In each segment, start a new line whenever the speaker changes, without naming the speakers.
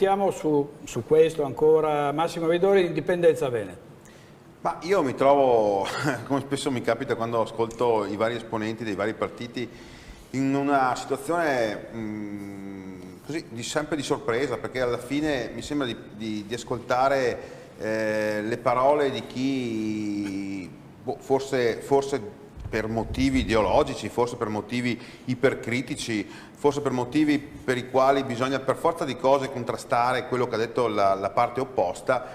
puntiamo su questo ancora. Massimo Vidori, Indipendenza Veneto.
Ma io mi trovo, come spesso mi capita quando ascolto i vari esponenti dei vari partiti, in una situazione così sempre di sorpresa, perché alla fine mi sembra di ascoltare le parole di chi forse per motivi ideologici, forse per motivi ipercritici, forse per motivi per i quali bisogna per forza di cose contrastare quello che ha detto la parte opposta.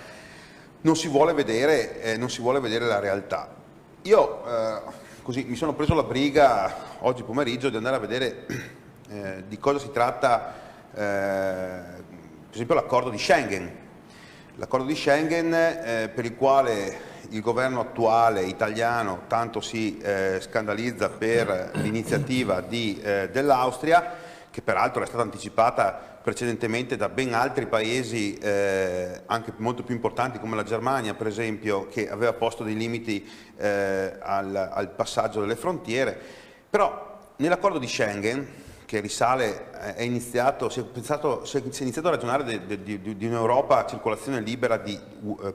Non si vuole vedere la realtà. Io così mi sono preso la briga oggi pomeriggio di andare a vedere di cosa si tratta, per esempio l'accordo di Schengen. L'accordo di Schengen per il quale il governo attuale italiano tanto si scandalizza per l'iniziativa dell'Austria, che peraltro è stata anticipata precedentemente da ben altri paesi, anche molto più importanti come la Germania per esempio, che aveva posto dei limiti al passaggio delle frontiere. Però nell'accordo di Schengen, che risale, si è iniziato a ragionare di un'Europa a circolazione libera di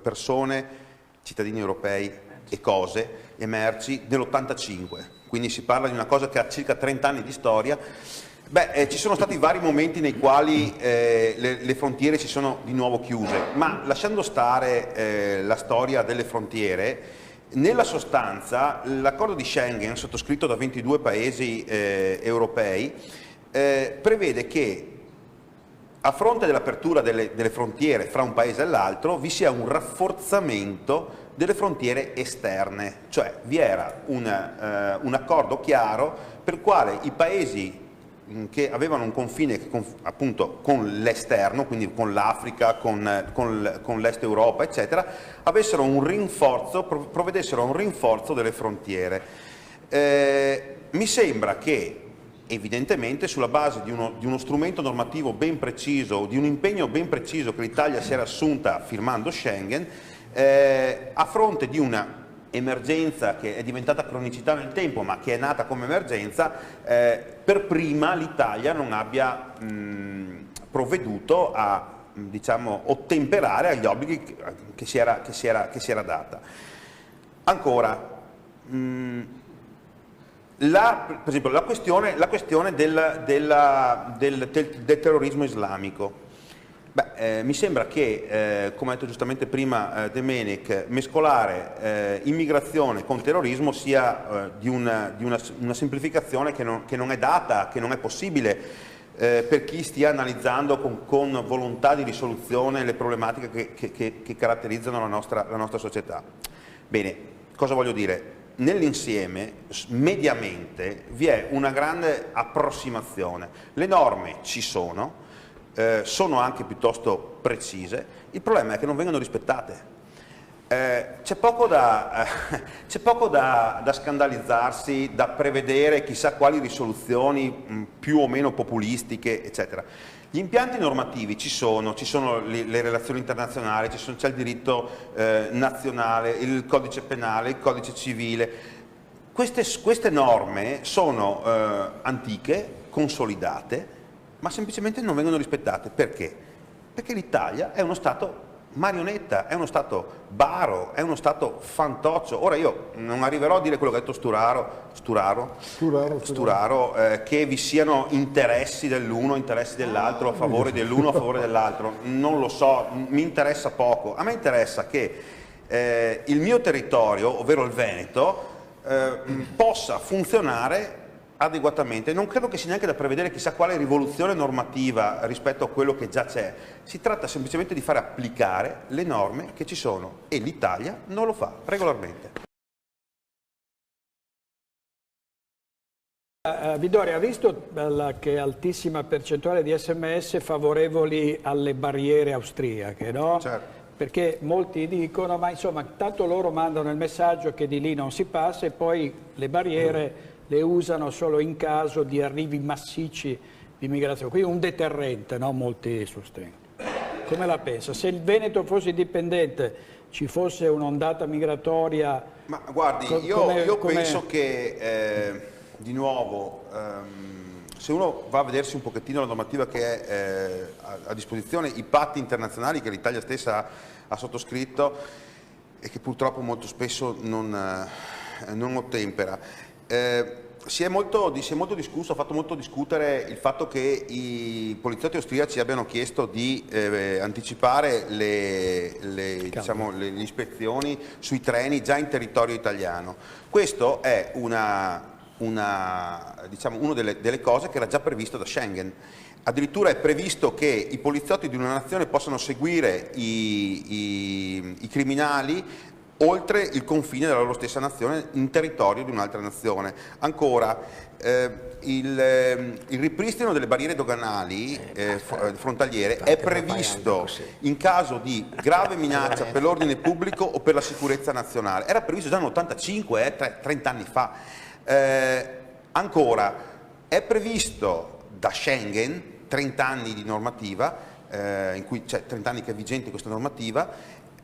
persone, cittadini europei e cose e merci nell'85, quindi si parla di una cosa che ha circa 30 anni di storia. Ci sono stati vari momenti nei quali le frontiere si sono di nuovo chiuse, ma lasciando stare la storia delle frontiere, nella sostanza l'accordo di Schengen, sottoscritto da 22 paesi europei, prevede che a fronte dell'apertura delle frontiere fra un paese e l'altro vi sia un rafforzamento delle frontiere esterne, cioè vi era un accordo chiaro per il quale i paesi che avevano un confine appunto con l'esterno, quindi con l'Africa, con l'Est Europa, eccetera, avessero un rinforzo, provvedessero a un rinforzo delle frontiere. Mi sembra che evidentemente sulla base di uno strumento normativo ben preciso, di un impegno ben preciso che l'Italia si era assunta firmando Schengen, a fronte di una emergenza che è diventata cronicità nel tempo ma che è nata come emergenza, per prima l'Italia non abbia provveduto a ottemperare agli obblighi che si era data. Ancora, per esempio la questione del terrorismo islamico. Mi sembra che, come ha detto giustamente prima Demenec, mescolare immigrazione con terrorismo sia di una semplificazione che non è data, che non è possibile per chi stia analizzando con volontà di risoluzione le problematiche che caratterizzano la nostra società. Bene, cosa voglio dire? Nell'insieme, mediamente, vi è una grande approssimazione. Le norme ci sono anche piuttosto precise, il problema è che non vengono rispettate. C'è poco da scandalizzarsi, da prevedere chissà quali risoluzioni più o meno populistiche, eccetera. Gli impianti normativi ci sono le relazioni internazionali, c'è il diritto nazionale, il codice penale, il codice civile. Queste norme sono antiche, consolidate, ma semplicemente non vengono rispettate. Perché? Perché l'Italia è uno Stato marionetta, è uno Stato baro, è uno Stato fantoccio. Ora io non arriverò a dire quello che ha detto Sturaro, che vi siano interessi dell'uno, interessi dell'altro, a favore dell'uno, a favore dell'altro. Non lo so, mi interessa poco. A me interessa che il mio territorio, ovvero il Veneto, possa funzionare adeguatamente. Non credo che sia neanche da prevedere chissà quale rivoluzione normativa rispetto a quello che già c'è. Si tratta semplicemente di fare applicare le norme che ci sono e l'Italia non lo fa regolarmente.
Vittorio, ha visto che altissima percentuale di SMS favorevoli alle barriere austriache, no?
Certo.
Perché molti dicono, ma insomma, tanto loro mandano il messaggio che di lì non si passa e poi le barriere le usano solo in caso di arrivi massicci di immigrazione. Quindi un deterrente, no? Molti sostengono. Come la pensa? Se il Veneto fosse indipendente, ci fosse un'ondata migratoria...
Ma guardi, io penso che, di nuovo, se uno va a vedersi un pochettino la normativa che è a disposizione, i patti internazionali che l'Italia stessa ha sottoscritto e che purtroppo molto spesso non ottempera, si è molto discusso, ha fatto molto discutere il fatto che i poliziotti austriaci abbiano chiesto di anticipare le ispezioni sui treni già in territorio italiano. Questo è una delle cose che era già previsto da Schengen. Addirittura è previsto che i poliziotti di una nazione possano seguire i criminali oltre il confine della loro stessa nazione, in territorio di un'altra nazione. Ancora, il ripristino delle barriere doganali frontaliere è previsto in caso di grave minaccia per l'ordine pubblico o per la sicurezza nazionale. Era previsto già nell'85, 30 anni fa. Ancora, è previsto da Schengen, 30 anni di normativa, in cui c'è 30 anni che è vigente questa normativa,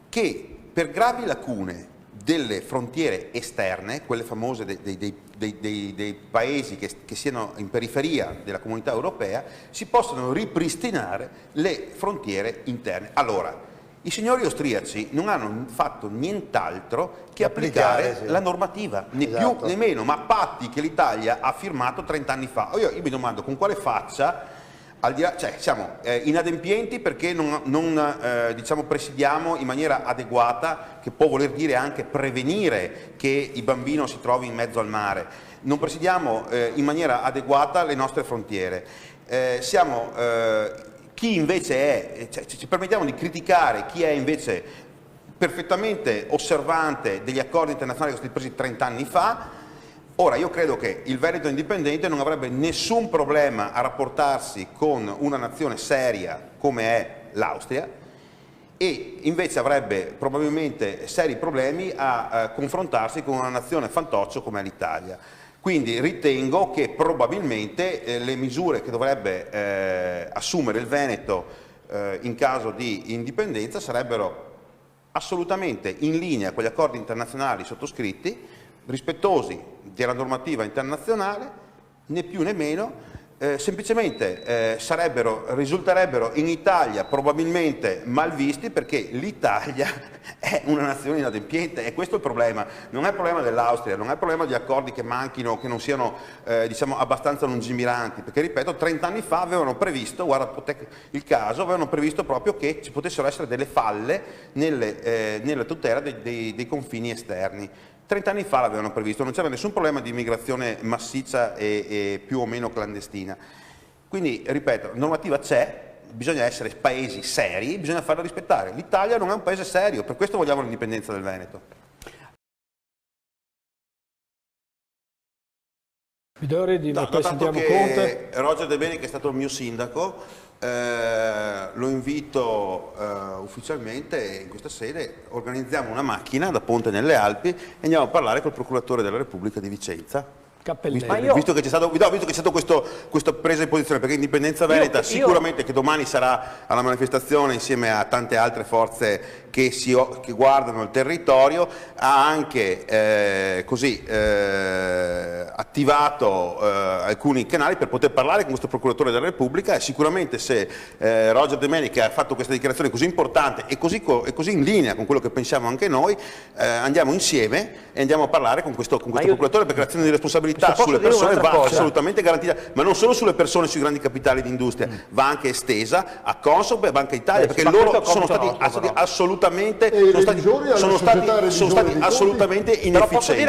che per gravi lacune delle frontiere esterne, quelle famose dei paesi che siano in periferia della comunità europea, si possono ripristinare le frontiere interne. Allora, i signori austriaci non hanno fatto nient'altro che applicare la normativa, né più né meno, ma patti che l'Italia ha firmato 30 anni fa. Io mi domando con quale faccia, al di là, cioè siamo inadempienti perché non presidiamo in maniera adeguata, che può voler dire anche prevenire che il bambino si trovi in mezzo al mare, non presidiamo in maniera adeguata le nostre frontiere. Chi invece ci permettiamo di criticare chi è invece perfettamente osservante degli accordi internazionali che sono stati presi 30 anni fa. Ora, io credo che il Veneto indipendente non avrebbe nessun problema a rapportarsi con una nazione seria come è l'Austria, e invece avrebbe probabilmente seri problemi a confrontarsi con una nazione fantoccio come è l'Italia. Quindi ritengo che probabilmente le misure che dovrebbe assumere il Veneto in caso di indipendenza sarebbero assolutamente in linea con gli accordi internazionali sottoscritti, rispettosi della normativa internazionale, né più né meno, semplicemente risulterebbero in Italia probabilmente mal visti perché l'Italia è una nazione inadempiente, e questo è il problema. Non è il problema dell'Austria, non è il problema di accordi che manchino, che non siano abbastanza lungimiranti, perché ripeto, 30 anni fa avevano previsto, guarda il caso, avevano previsto proprio che ci potessero essere delle falle nella tutela dei confini esterni. 30 anni fa l'avevano previsto, non c'era nessun problema di immigrazione massiccia e più o meno clandestina. Quindi, ripeto, la normativa c'è, bisogna essere paesi seri, bisogna farla rispettare. L'Italia non è un paese serio, per questo vogliamo l'indipendenza del Veneto.
Poi sentiamo
Conte. Roger De Bene, che è stato il mio sindaco, lo invito ufficialmente in questa sede, organizziamo una macchina da Ponte nelle Alpi e andiamo a parlare col procuratore della Repubblica di Vicenza. Visto che c'è stato questa presa di posizione, perché Indipendenza Veneta sicuramente che domani sarà alla manifestazione insieme a tante altre forze che guardano il territorio, ha anche attivato alcuni canali per poter parlare con questo procuratore della Repubblica, e sicuramente se Roger De Meni, che ha fatto questa dichiarazione così importante e così in linea con quello che pensiamo anche noi, andiamo insieme e andiamo a parlare con questo procuratore, perché l'azione di responsabilità sulle persone va assolutamente garantita, ma non solo sulle persone, sui grandi capitali di industria, va anche estesa a Consob e a Banca Italia, perché loro sono stati assolutamente inefficienti.